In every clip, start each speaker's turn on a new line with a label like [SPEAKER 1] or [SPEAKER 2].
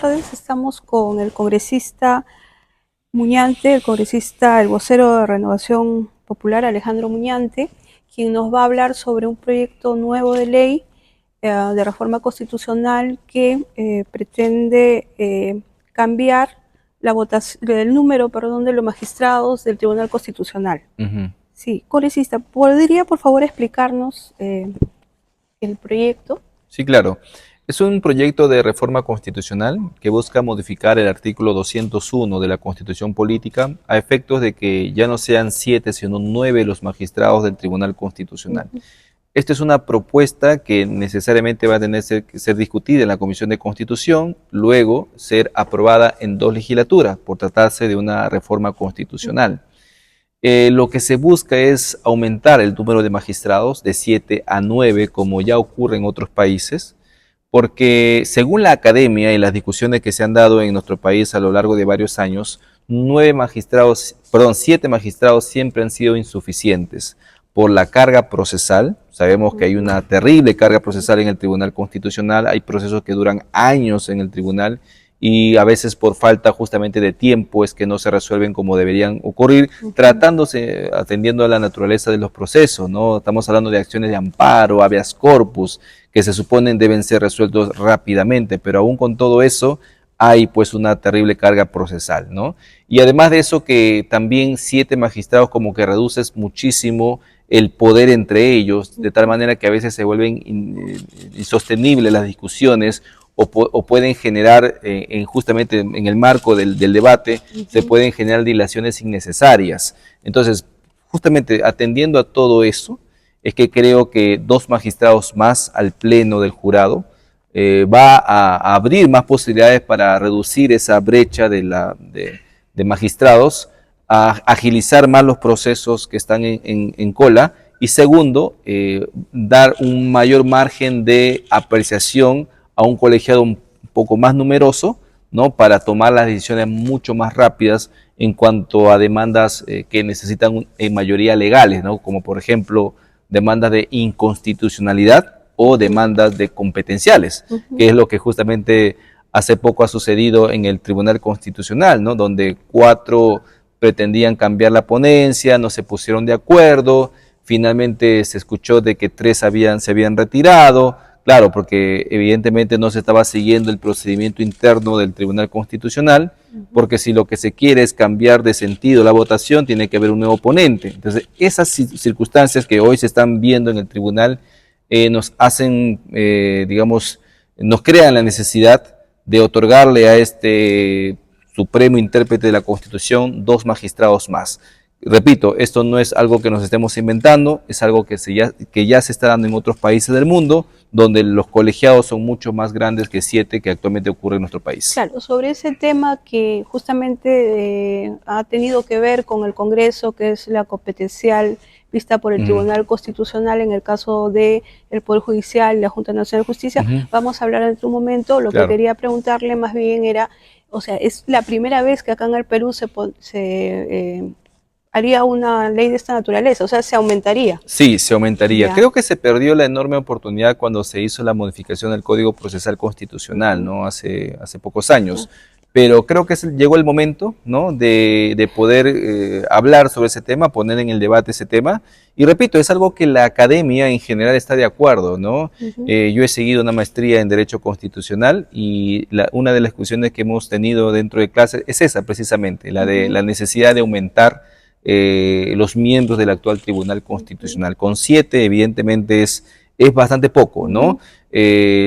[SPEAKER 1] Tardes. Estamos con el congresista Muñante, el vocero de Renovación Popular, Alejandro Muñante, quien nos va a hablar sobre un proyecto nuevo de ley de reforma constitucional que pretende cambiar el número de los magistrados del Tribunal Constitucional. Sí, congresista, ¿podría por favor explicarnos el proyecto?
[SPEAKER 2] Sí, claro. Es un proyecto de reforma constitucional que busca modificar el artículo 201 de la Constitución Política a efectos de que ya no sean 7, sino 9 los magistrados del Tribunal Constitucional. Esta es una propuesta que necesariamente va a tener que ser discutida en la Comisión de Constitución, luego ser aprobada en 2 legislaturas, por tratarse de una reforma constitucional. Lo que se busca es aumentar el número de magistrados de 7 a 9, como ya ocurre en otros países, porque según la academia y las discusiones que se han dado en nuestro país a lo largo de varios años, 7 magistrados siempre han sido insuficientes por la carga procesal. Sabemos que hay una terrible carga procesal en el Tribunal Constitucional, hay procesos que duran años en el tribunal y a veces por falta justamente de tiempo es que no se resuelven como deberían ocurrir, atendiendo a la naturaleza de los procesos, ¿no? Estamos hablando de acciones de amparo, habeas corpus, que se suponen deben ser resueltos rápidamente, pero aún con todo eso hay pues una terrible carga procesal, ¿no? Y además de eso que también 7 magistrados como que reduces muchísimo el poder entre ellos, de tal manera que a veces se vuelven insostenibles las discusiones o pueden generar, justamente en el marco del debate, se pueden generar dilaciones innecesarias. Entonces, justamente atendiendo a todo eso, es que creo que 2 magistrados más al pleno del jurado va a abrir más posibilidades para reducir esa brecha de magistrados, a agilizar más los procesos que están en cola, y segundo, dar un mayor margen de apreciación a un colegiado un poco más numeroso, ¿no? Para tomar las decisiones mucho más rápidas en cuanto a demandas que necesitan mayoría legales, ¿no? Como por ejemplo demandas de inconstitucionalidad o demandas de competenciales, que es lo que justamente hace poco ha sucedido en el Tribunal Constitucional, ¿no? Donde 4 pretendían cambiar la ponencia, no se pusieron de acuerdo, finalmente se escuchó de que 3 se habían retirado. Claro, porque evidentemente no se estaba siguiendo el procedimiento interno del Tribunal Constitucional, porque si lo que se quiere es cambiar de sentido la votación, tiene que haber un nuevo ponente. Entonces, esas circunstancias que hoy se están viendo en el tribunal nos hacen, nos crean la necesidad de otorgarle a este supremo intérprete de la Constitución 2 magistrados más. Repito, esto no es algo que nos estemos inventando, es algo que ya se está dando en otros países del mundo, donde los colegiados son mucho más grandes que 7 que actualmente ocurre en nuestro país.
[SPEAKER 1] Claro, sobre ese tema que justamente ha tenido que ver con el Congreso, que es la competencial vista por el Tribunal Constitucional en el caso del Poder Judicial y la Junta Nacional de Justicia, vamos a hablar en otro momento. Lo que quería preguntarle más bien era, o sea, es la primera vez que acá en el Perú se haría una ley de esta naturaleza, o sea, se aumentaría.
[SPEAKER 2] Sí, se aumentaría. Creo que se perdió la enorme oportunidad cuando se hizo la modificación del Código Procesal Constitucional, ¿no? Hace pocos años. Pero creo que llegó el momento, ¿no? de poder hablar sobre ese tema, poner en el debate ese tema. Y repito, es algo que la academia en general está de acuerdo, ¿no? Yo he seguido una maestría en Derecho Constitucional y una de las discusiones que hemos tenido dentro de clase es esa precisamente, la de la necesidad de aumentar los miembros del actual Tribunal Constitucional. Con 7 evidentemente es bastante poco, ¿no?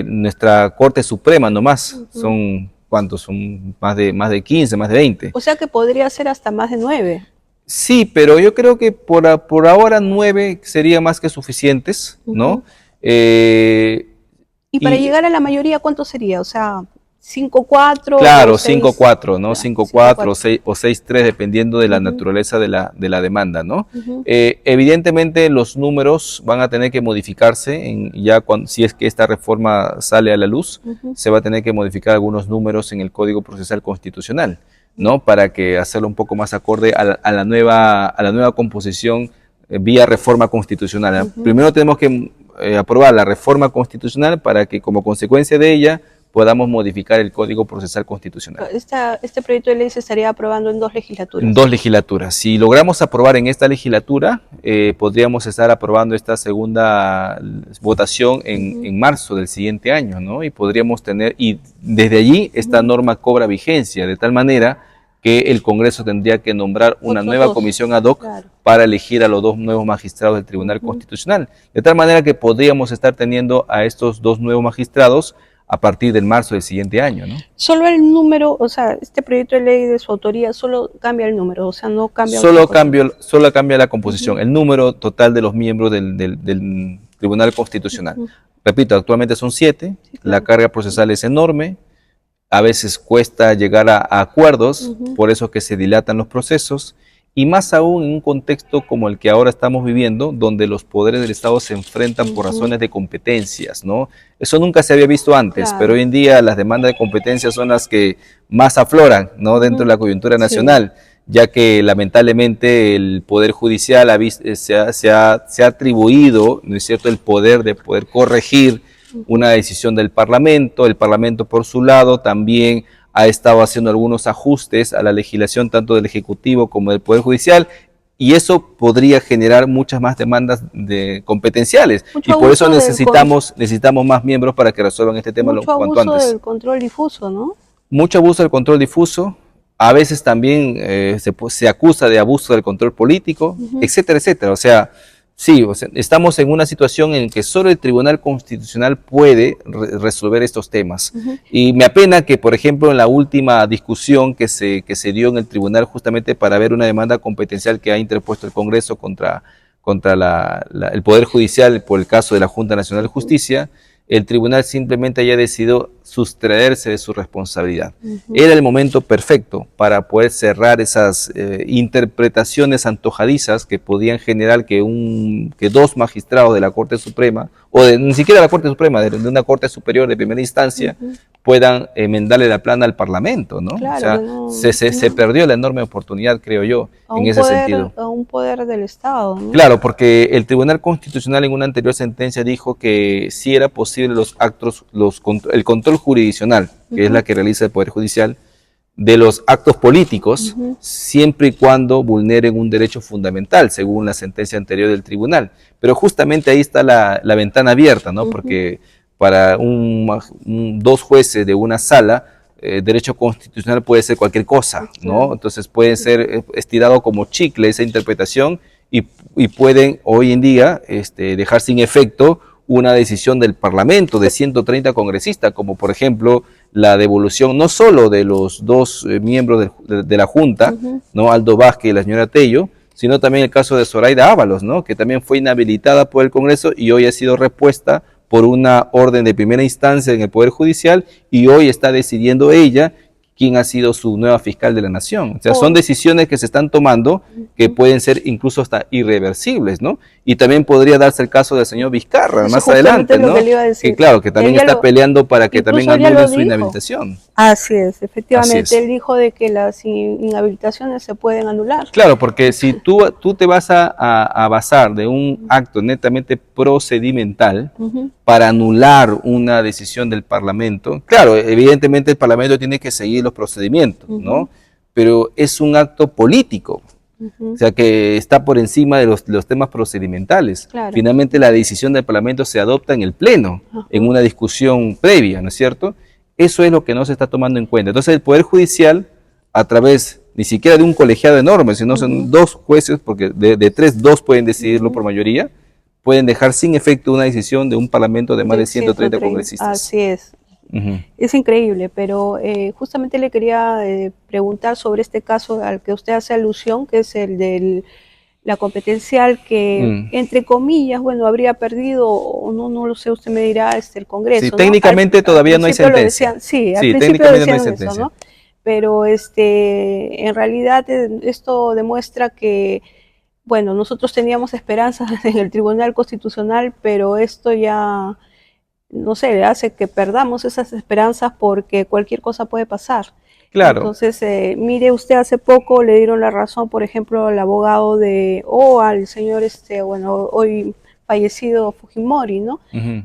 [SPEAKER 2] Nuestra Corte Suprema nomás son, ¿cuántos? Son más de 15, más de 20.
[SPEAKER 1] O sea que podría ser hasta más de 9.
[SPEAKER 2] Sí, pero yo creo que por ahora 9 serían más que suficientes, ¿no?
[SPEAKER 1] Y para llegar a la mayoría, ¿cuánto sería? O sea, 5-4.
[SPEAKER 2] Claro, 5-4, ¿no? 5-4 o 6-3, dependiendo de la naturaleza de la demanda, ¿no? Evidentemente los números van a tener que modificarse si es que esta reforma sale a la luz, se va a tener que modificar algunos números en el Código Procesal Constitucional, ¿no? Para que hacerlo un poco más acorde a la nueva composición vía reforma constitucional. Primero tenemos que aprobar la reforma constitucional para que como consecuencia de ella podamos modificar el Código Procesal Constitucional.
[SPEAKER 1] Este proyecto de ley se estaría aprobando en 2 legislaturas.
[SPEAKER 2] En 2 legislaturas. Si logramos aprobar en esta legislatura, podríamos estar aprobando esta segunda votación en marzo del siguiente año, ¿no? Y podríamos tener, y desde allí esta norma cobra vigencia, de tal manera que el Congreso tendría que nombrar una nueva comisión ad hoc para elegir a los 2 nuevos magistrados del Tribunal Constitucional. De tal manera que podríamos estar teniendo a estos 2 nuevos magistrados a partir del marzo del siguiente año, ¿no?
[SPEAKER 1] Solo el número, o sea, este proyecto de ley de su autoría solo cambia el número, o sea, no cambia...
[SPEAKER 2] Solo cambia la composición, el número total de los miembros del Tribunal Constitucional. Repito, actualmente son 7, la carga procesal es enorme, a veces cuesta llegar a acuerdos, por eso que se dilatan los procesos, y más aún en un contexto como el que ahora estamos viviendo, donde los poderes del Estado se enfrentan por razones de competencias, ¿no? Eso nunca se había visto antes, pero hoy en día las demandas de competencias son las que más afloran, ¿no? Dentro de la coyuntura nacional, ya que lamentablemente el Poder Judicial se ha atribuido, ¿no es cierto?, el poder de poder corregir una decisión del Parlamento. El Parlamento, por su lado, también ha estado haciendo algunos ajustes a la legislación tanto del Ejecutivo como del Poder Judicial, y eso podría generar muchas más demandas competenciales. Y por eso necesitamos más miembros para que resuelvan este tema cuanto antes. Mucho abuso
[SPEAKER 1] del control difuso, ¿no?
[SPEAKER 2] Mucho abuso del control difuso. A veces también se acusa de abuso del control político, etcétera, etcétera. O sea, sí, estamos en una situación en que solo el Tribunal Constitucional puede resolver estos temas. Y me apena que, por ejemplo, en la última discusión que se dio en el Tribunal justamente para ver una demanda competencial que ha interpuesto el Congreso contra el Poder Judicial por el caso de la Junta Nacional de Justicia, el Tribunal simplemente haya decidido sustraerse de su responsabilidad. Era el momento perfecto para poder cerrar esas interpretaciones antojadizas que podían generar que 2 magistrados de la Corte Suprema, o ni siquiera de la Corte Suprema, de una Corte Superior de primera instancia, puedan enmendarle la plana al Parlamento, ¿no?
[SPEAKER 1] Claro,
[SPEAKER 2] o sea, se perdió la enorme oportunidad, creo yo, en ese sentido.
[SPEAKER 1] A un poder del Estado, ¿no?
[SPEAKER 2] Claro, porque el Tribunal Constitucional en una anterior sentencia dijo que sí era posible el control jurisdiccional, que es la que realiza el Poder Judicial, de los actos políticos, siempre y cuando vulneren un derecho fundamental, según la sentencia anterior del tribunal. Pero justamente ahí está la ventana abierta, ¿no? Porque para 2 jueces de una sala, derecho constitucional puede ser cualquier cosa, ¿no? Entonces puede ser estirado como chicle esa interpretación y pueden hoy en día dejar sin efecto una decisión del Parlamento de 130 congresistas, como por ejemplo la devolución no solo de los 2 miembros de la Junta, ¿no? Aldo Vázquez y la señora Tello, sino también el caso de Zoraida Ábalos, ¿no? Que también fue inhabilitada por el Congreso y hoy ha sido repuesta por una orden de primera instancia en el Poder Judicial, y hoy está decidiendo ella quién ha sido su nueva fiscal de la nación. O sea, son decisiones que se están tomando que pueden ser incluso hasta irreversibles, ¿no? Y también podría darse el caso del señor Vizcarra más adelante, ¿no? Que claro, que también está peleando para que también anulen su inhabilitación.
[SPEAKER 1] Así es, efectivamente. Así es. Él dijo de que las inhabilitaciones se pueden anular.
[SPEAKER 2] Claro, porque si tú te vas a basar de un acto netamente procedimental para anular una decisión del Parlamento, claro, evidentemente el Parlamento tiene que seguir los procedimientos, ¿no? Pero es un acto político, o sea, que está por encima de los temas procedimentales. Claro. Finalmente la decisión del Parlamento se adopta en el Pleno, en una discusión previa, ¿no es cierto? Eso es lo que no se está tomando en cuenta. Entonces el Poder Judicial, a través ni siquiera de un colegiado enorme, sino son 2 jueces, porque de 3, 2 pueden decidirlo por mayoría, pueden dejar sin efecto una decisión de un Parlamento de más de 130 congresistas.
[SPEAKER 1] Así es. Es increíble, pero justamente le quería preguntar sobre este caso al que usted hace alusión, que es el de la competencial que, entre comillas, bueno, habría perdido, o no lo sé, usted me dirá, el Congreso.
[SPEAKER 2] Sí, técnicamente todavía no hay sentencia.
[SPEAKER 1] Sí, al principio decían eso, ¿no? Pero en realidad esto demuestra que, bueno, nosotros teníamos esperanzas en el Tribunal Constitucional, pero esto ya, no sé, hace que perdamos esas esperanzas porque cualquier cosa puede pasar. Claro. Entonces, mire, usted hace poco le dieron la razón, por ejemplo, al abogado al señor, bueno, hoy fallecido Fujimori, ¿no?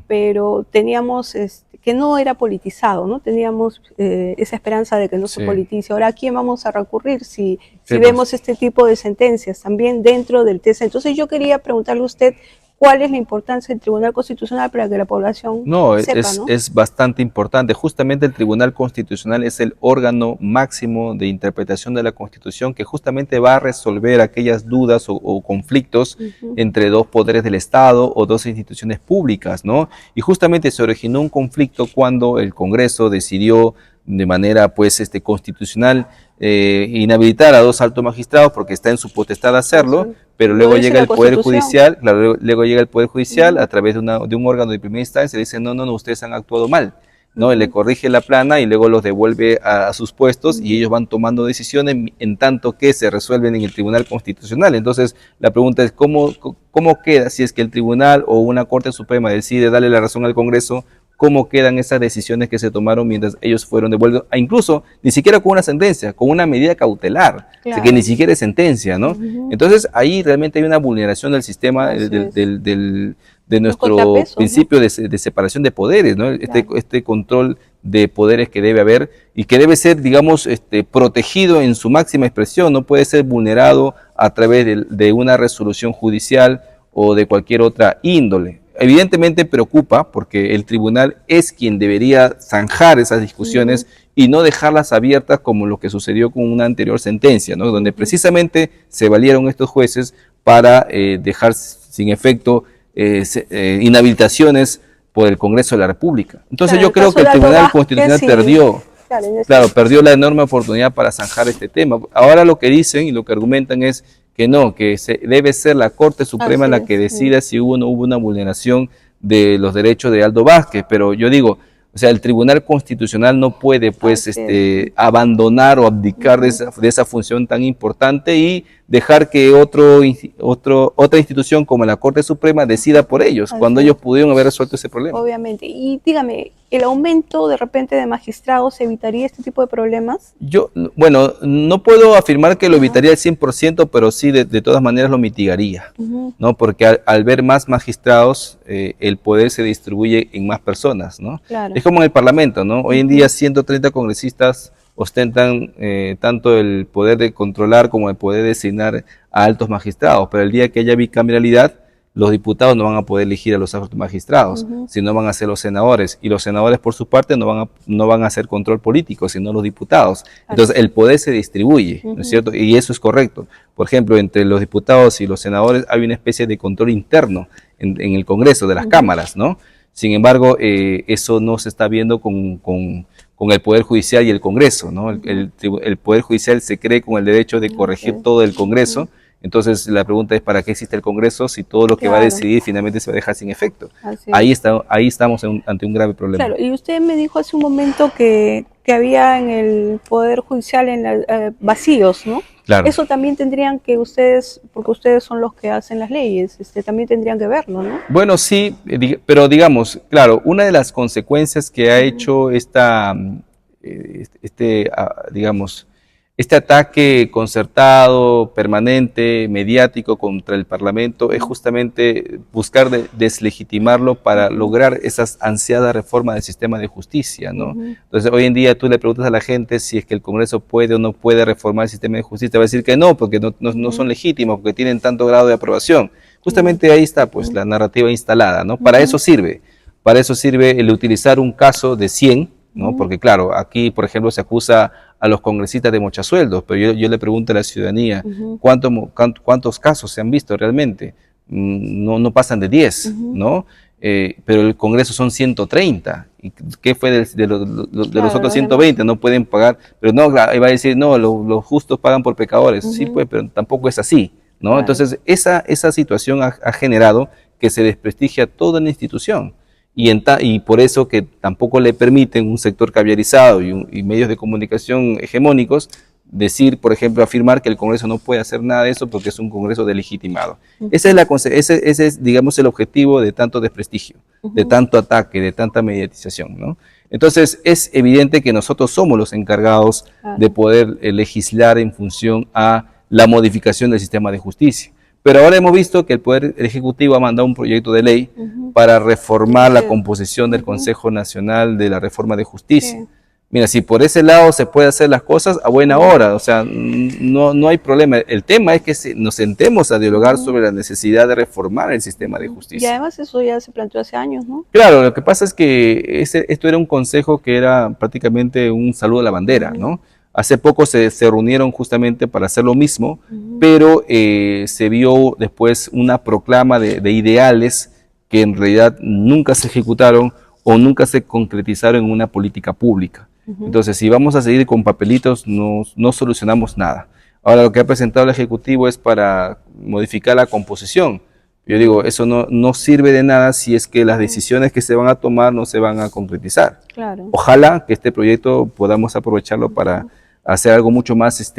[SPEAKER 1] Pero teníamos que no era politizado, ¿no? Teníamos esa esperanza de que no se politice. Ahora, ¿a quién vamos a recurrir si vemos este tipo de sentencias también dentro del TC? Entonces yo quería preguntarle a usted cuál es la importancia del Tribunal Constitucional para que la población sepa, ¿no?
[SPEAKER 2] Es bastante importante. Justamente el Tribunal Constitucional es el órgano máximo de interpretación de la Constitución que justamente va a resolver aquellas dudas o conflictos entre dos poderes del Estado o dos instituciones públicas, ¿no? Y justamente se originó un conflicto cuando el Congreso decidió de manera constitucional inhabilitar a dos altos magistrados porque está en su potestad hacerlo, pero luego llega el Poder Judicial, claro, luego llega el Poder Judicial a través de un órgano de primera instancia y dice, no, ustedes han actuado mal, ¿no? Y le corrige la plana y luego los devuelve a sus puestos y ellos van tomando decisiones en tanto que se resuelven en el Tribunal Constitucional. Entonces, la pregunta es, ¿cómo queda si es que el Tribunal o una Corte Suprema decide darle la razón al Congreso? ¿Cómo quedan esas decisiones que se tomaron mientras ellos fueron devueltos? Incluso, ni siquiera con una sentencia, con una medida cautelar, o sea, que ni siquiera es sentencia, ¿no? Entonces, ahí realmente hay una vulneración del sistema, de nuestro principio, ¿no?, de separación de poderes, ¿no? Este control de poderes que debe haber y que debe ser, digamos, protegido en su máxima expresión, no puede ser vulnerado a través de una resolución judicial o de cualquier otra índole. Evidentemente preocupa porque el tribunal es quien debería zanjar esas discusiones y no dejarlas abiertas como lo que sucedió con una anterior sentencia, ¿no? Donde precisamente se valieron estos jueces para dejar sin efecto inhabilitaciones por el Congreso de la República. Entonces yo creo que el Tribunal Constitucional perdió la enorme oportunidad para zanjar este tema. Ahora lo que dicen y lo que argumentan es que no, que debe ser la Corte Suprema la que decida si hubo o no hubo una vulneración de los derechos de Aldo Vázquez, pero yo digo, o sea, el Tribunal Constitucional no puede abandonar o abdicar de esa función tan importante y dejar que otra institución como la Corte Suprema decida por ellos, cuando ellos pudieron haber resuelto ese problema.
[SPEAKER 1] Obviamente. Y dígame, ¿el aumento de repente de magistrados evitaría este tipo de problemas?
[SPEAKER 2] Bueno, no puedo afirmar que lo evitaría al 100%, pero sí de todas maneras lo mitigaría, ¿no? Porque al ver más magistrados, el poder se distribuye en más personas, ¿no?
[SPEAKER 1] Claro.
[SPEAKER 2] Es como en el Parlamento, ¿no? Hoy en día 130 congresistas ostentan tanto el poder de controlar como el poder de designar a altos magistrados, pero el día que haya bicameralidad, los diputados no van a poder elegir a los altos magistrados, sino van a ser los senadores, y los senadores por su parte no van a hacer control político, sino los diputados. Entonces el poder se distribuye, ¿no es cierto? Y eso es correcto. Por ejemplo, entre los diputados y los senadores hay una especie de control interno en el Congreso, de las cámaras, ¿no? Sin embargo, eso no se está viendo con el Poder Judicial y el Congreso, ¿no? El Poder Judicial se cree con el derecho de corregir todo el Congreso. Entonces la pregunta es, ¿para qué existe el Congreso si todo lo que va a decidir finalmente se va a dejar sin efecto? Ahí estamos ante un grave problema.
[SPEAKER 1] Claro, y usted me dijo hace un momento que había en el Poder Judicial vacíos, ¿no?
[SPEAKER 2] Claro.
[SPEAKER 1] Eso también tendrían que ustedes, porque ustedes son los que hacen las leyes, también tendrían que verlo, ¿no?
[SPEAKER 2] Bueno, sí, pero digamos, claro, una de las consecuencias que ha hecho digamos, este ataque concertado, permanente, mediático contra el Parlamento es justamente buscar deslegitimarlo para lograr esas ansiadas reformas del sistema de justicia, ¿no? Entonces, hoy en día tú le preguntas a la gente si es que el Congreso puede o no puede reformar el sistema de justicia, te va a decir que no, porque no son legítimos, porque tienen tanto grado de aprobación. Justamente ahí está, pues, la narrativa instalada, ¿no? Para eso sirve el utilizar un caso de 100, ¿no? Porque claro, aquí por ejemplo se acusa a los congresistas de mochasueldos, pero yo le pregunto a la ciudadanía, ¿cuántos casos se han visto realmente? No pasan de 10, ¿no? Pero el Congreso son 130, ¿y qué fue de los otros 120? No pueden pagar, pero no, ahí va a decir, no, los justos pagan por pecadores, sí pues, pero tampoco es así, ¿no? Claro. Entonces esa situación ha generado que se desprestigia toda la institución. Y por eso que tampoco le permiten un sector caviarizado y medios de comunicación hegemónicos decir, por ejemplo, afirmar que el Congreso no puede hacer nada de eso porque es un Congreso delegitimado. Ese es, digamos, el objetivo de tanto desprestigio, de tanto ataque, de tanta mediatización, ¿no? Entonces, es evidente que nosotros somos los encargados de poder legislar en función a la modificación del sistema de justicia. Pero ahora hemos visto que el Poder Ejecutivo ha mandado un proyecto de ley para reformar la composición del Consejo Nacional de la Reforma de Justicia.
[SPEAKER 1] Sí.
[SPEAKER 2] Mira, si por ese lado se puede hacer las cosas a buena hora, o sea, no hay problema. El tema es que nos sentemos a dialogar sobre la necesidad de reformar el sistema de
[SPEAKER 1] Y
[SPEAKER 2] justicia.
[SPEAKER 1] además eso ya se planteó hace años, ¿no?
[SPEAKER 2] Claro, lo que pasa es que esto era un consejo que era prácticamente un saludo a la bandera, ¿no? Hace poco se reunieron justamente para hacer lo mismo, pero se vio después una proclama de ideales que en realidad nunca se ejecutaron o nunca se concretizaron en una política pública. Entonces, si vamos a seguir con papelitos, no solucionamos nada. Ahora, lo que ha presentado el Ejecutivo es para modificar la composición. Yo digo, eso no sirve de nada si es que las decisiones que se van a tomar no se van a concretizar.
[SPEAKER 1] Claro.
[SPEAKER 2] Ojalá que este proyecto podamos aprovecharlo para hacer algo mucho más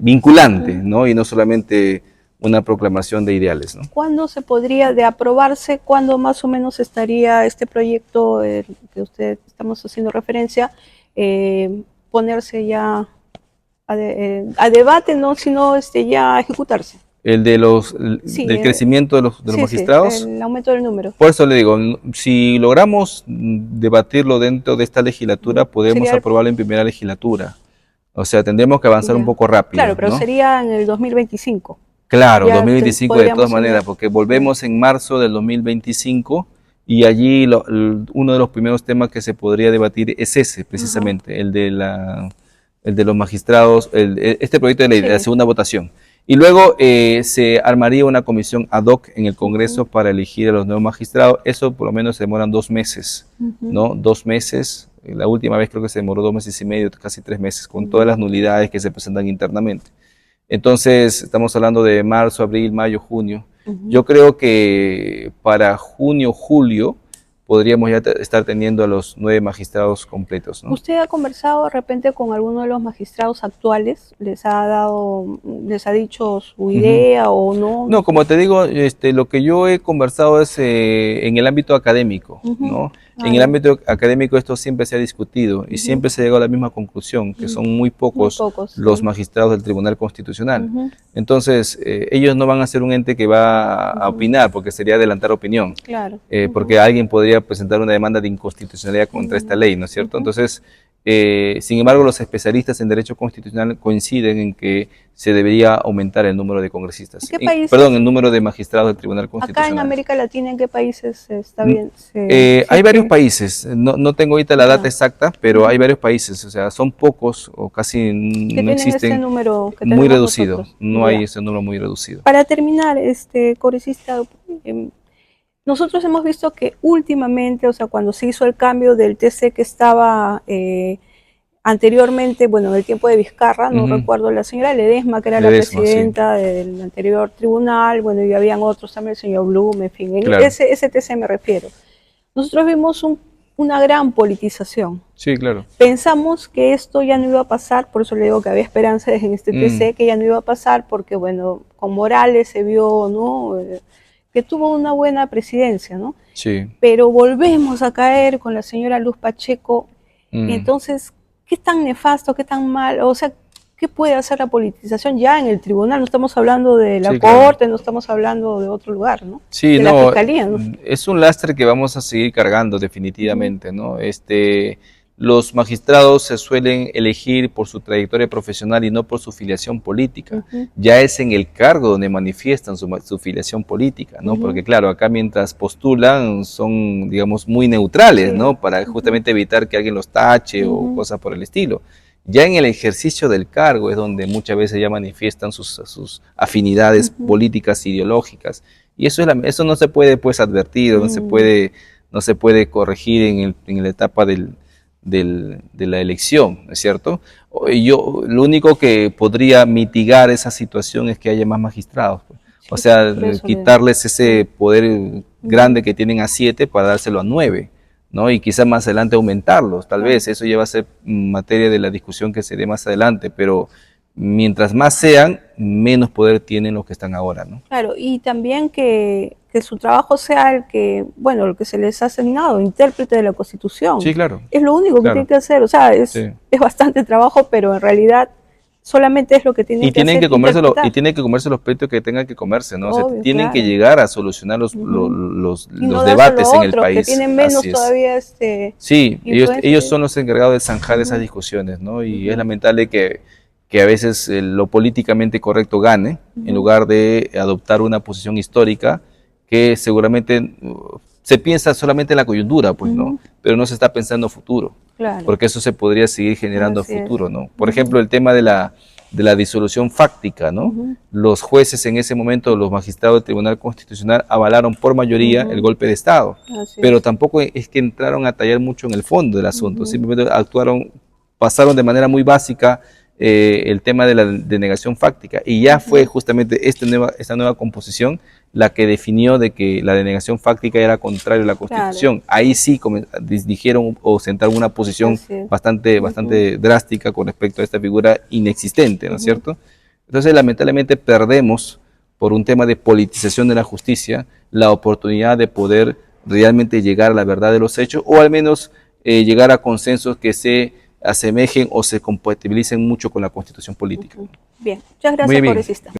[SPEAKER 2] vinculante, ¿no? Y no solamente una proclamación de ideales, ¿no?
[SPEAKER 1] ¿Cuándo se podría, de aprobarse, cuándo más o menos estaría este proyecto que estamos haciendo referencia, ponerse ya a debate, no, sino ya a ejecutarse?
[SPEAKER 2] El de
[SPEAKER 1] Sí,
[SPEAKER 2] del crecimiento de los
[SPEAKER 1] sí,
[SPEAKER 2] magistrados.
[SPEAKER 1] el aumento del número.
[SPEAKER 2] Por eso le digo, si logramos debatirlo dentro de esta legislatura, podemos
[SPEAKER 1] Sería
[SPEAKER 2] aprobarlo en primera legislatura. O sea, tendremos que avanzar un poco rápido.
[SPEAKER 1] Claro, pero
[SPEAKER 2] ¿no?
[SPEAKER 1] sería en el 2025.
[SPEAKER 2] Claro,
[SPEAKER 1] Ya
[SPEAKER 2] 2025 de todas maneras,
[SPEAKER 1] podríamos
[SPEAKER 2] porque volvemos en marzo del 2025 y allí uno de los primeros temas que se podría debatir es ese, precisamente, el de los magistrados, este proyecto de ley, de la segunda votación. Y luego se armaría una comisión ad hoc en el Congreso para elegir a los nuevos magistrados. Eso por lo menos se demoran 2 meses, ¿no? 2 meses. La última vez creo que se demoró 2 meses y medio, casi 3 meses, con todas las nulidades que se presentan internamente. Entonces, estamos hablando de marzo, abril, mayo, junio. Yo creo que para junio, julio, podríamos ya estar teniendo a los 9 magistrados completos, ¿no?
[SPEAKER 1] ¿Usted ha conversado de repente con alguno de los magistrados actuales? ¿Les ha dicho su idea o no?
[SPEAKER 2] No, como te digo, lo que yo he conversado es en el ámbito académico, ¿no? En el ámbito académico esto siempre se ha discutido y siempre se ha llegado a la misma conclusión, que son muy pocos los magistrados del Tribunal Constitucional. Entonces, ellos no van a ser un ente que va a opinar, porque sería adelantar opinión.
[SPEAKER 1] Claro.
[SPEAKER 2] Porque alguien podría presentar una demanda de inconstitucionalidad contra esta ley, ¿no es cierto? Entonces, sin embargo, los especialistas en derecho constitucional coinciden en que se debería aumentar el número de congresistas.
[SPEAKER 1] ¿En qué países?
[SPEAKER 2] Perdón, el número de magistrados del Tribunal Constitucional.
[SPEAKER 1] Acá en América Latina, ¿en qué países está bien?
[SPEAKER 2] Hay varios países, no tengo ahorita la data exacta, pero hay varios países, o sea, son pocos o casi no existen.
[SPEAKER 1] Este número que
[SPEAKER 2] muy reducido,
[SPEAKER 1] nosotros.
[SPEAKER 2] no hay ese número muy reducido.
[SPEAKER 1] Para terminar, congresista, nosotros hemos visto que últimamente, o sea, cuando se hizo el cambio del TC que estaba anteriormente, bueno, en el tiempo de Vizcarra, no recuerdo, la señora Ledesma, que era la presidenta del anterior tribunal, bueno, y habían otros también, el señor Blum, en fin,
[SPEAKER 2] claro.
[SPEAKER 1] ese TC me refiero. Nosotros vimos una gran politización.
[SPEAKER 2] Sí, claro.
[SPEAKER 1] Pensamos que esto ya no iba a pasar, por eso le digo que había esperanza en este TC, que ya no iba a pasar, porque, bueno, con Morales se vio, ¿no?, que tuvo una buena presidencia, ¿no?
[SPEAKER 2] Sí.
[SPEAKER 1] Pero volvemos a caer con la señora Luz Pacheco, y entonces, ¿qué tan nefasto, qué tan mal? O sea, ¿qué puede hacer la politización ya en el tribunal? No estamos hablando de la corte, claro. No estamos hablando de otro lugar, ¿no?
[SPEAKER 2] Sí,
[SPEAKER 1] de
[SPEAKER 2] no,
[SPEAKER 1] la fiscalía, ¿no?
[SPEAKER 2] Es un lastre que vamos a seguir cargando definitivamente, ¿no? Los magistrados se suelen elegir por su trayectoria profesional y no por su filiación política. Ya es en el cargo donde manifiestan su filiación política, ¿no? Porque claro, acá mientras postulan son, digamos, muy neutrales, ¿no? Para justamente evitar que alguien los tache o cosas por el estilo. Ya en el ejercicio del cargo es donde muchas veces ya manifiestan sus afinidades políticas, ideológicas. Y eso no se puede, pues, advertir, no se puede corregir en la etapa de la elección, ¿no es cierto? Lo único que podría mitigar esa situación es que haya más magistrados. Pues. O sea, quitarles ese poder grande que tienen a 7 para dárselo a 9. ¿No? Y quizás más adelante aumentarlos, tal vez, eso ya va a ser materia de la discusión que se dé más adelante, pero mientras más sean, menos poder tienen los que están ahora, ¿no? Claro,
[SPEAKER 1] y también que su trabajo sea el que se les ha asignado, intérprete de la Constitución.
[SPEAKER 2] Sí, claro.
[SPEAKER 1] Es lo único que tiene que hacer, o sea, es bastante trabajo, pero en realidad solamente es lo que tienen
[SPEAKER 2] Y
[SPEAKER 1] que
[SPEAKER 2] tienen
[SPEAKER 1] hacer,
[SPEAKER 2] que comérselo,
[SPEAKER 1] interpretar.
[SPEAKER 2] y tienen que comerse los pleitos que tengan que comerse, ¿no? O sea,
[SPEAKER 1] Obvio,
[SPEAKER 2] tienen que
[SPEAKER 1] claro.
[SPEAKER 2] llegar a solucionar los,
[SPEAKER 1] Y no
[SPEAKER 2] los
[SPEAKER 1] dárselo
[SPEAKER 2] debates
[SPEAKER 1] a
[SPEAKER 2] en el
[SPEAKER 1] otros que
[SPEAKER 2] país.
[SPEAKER 1] tienen menos
[SPEAKER 2] Así es.
[SPEAKER 1] todavía
[SPEAKER 2] Sí,
[SPEAKER 1] influencia.
[SPEAKER 2] ellos son los encargados de zanjar esas
[SPEAKER 1] Ujú,
[SPEAKER 2] discusiones, ¿no? Y es
[SPEAKER 1] ujú,
[SPEAKER 2] lamentable que a veces lo políticamente correcto gane, en
[SPEAKER 1] ujú,
[SPEAKER 2] lugar de adoptar una posición histórica que seguramente se piensa solamente en la coyuntura, pues, ¿no?
[SPEAKER 1] ujú.
[SPEAKER 2] Pero no se está pensando futuro,
[SPEAKER 1] Claro,
[SPEAKER 2] porque eso se podría seguir generando a
[SPEAKER 1] así es.
[SPEAKER 2] futuro, ¿no? Por
[SPEAKER 1] Ujú,
[SPEAKER 2] ejemplo, el tema de la disolución fáctica, ¿no?
[SPEAKER 1] ujú,
[SPEAKER 2] Los jueces en ese momento, los magistrados del Tribunal Constitucional avalaron por mayoría el
[SPEAKER 1] ujú.
[SPEAKER 2] golpe de Estado,
[SPEAKER 1] Así
[SPEAKER 2] pero
[SPEAKER 1] es.
[SPEAKER 2] tampoco es que entraron a tallar mucho en el fondo del asunto,
[SPEAKER 1] Ujú,
[SPEAKER 2] simplemente actuaron, pasaron de manera muy básica el tema de la denegación fáctica, y ya fue
[SPEAKER 1] ujú.
[SPEAKER 2] justamente esta nueva composición la que definió de que la denegación fáctica era contrario a la
[SPEAKER 1] Claro,
[SPEAKER 2] Constitución. Ahí sí dijeron o sentaron una posición
[SPEAKER 1] así es.
[SPEAKER 2] bastante,
[SPEAKER 1] Ujú,
[SPEAKER 2] bastante drástica con respecto a esta figura inexistente, ¿no es
[SPEAKER 1] ujú.
[SPEAKER 2] cierto? Entonces, lamentablemente perdemos, por un tema de politización de la justicia, la oportunidad de poder realmente llegar a la verdad de los hechos, o al menos llegar a consensos que se asemejen o se compatibilicen mucho con la constitución política.
[SPEAKER 1] Bien, muchas
[SPEAKER 2] Muy
[SPEAKER 1] gracias,
[SPEAKER 2] bien.
[SPEAKER 1] congresista.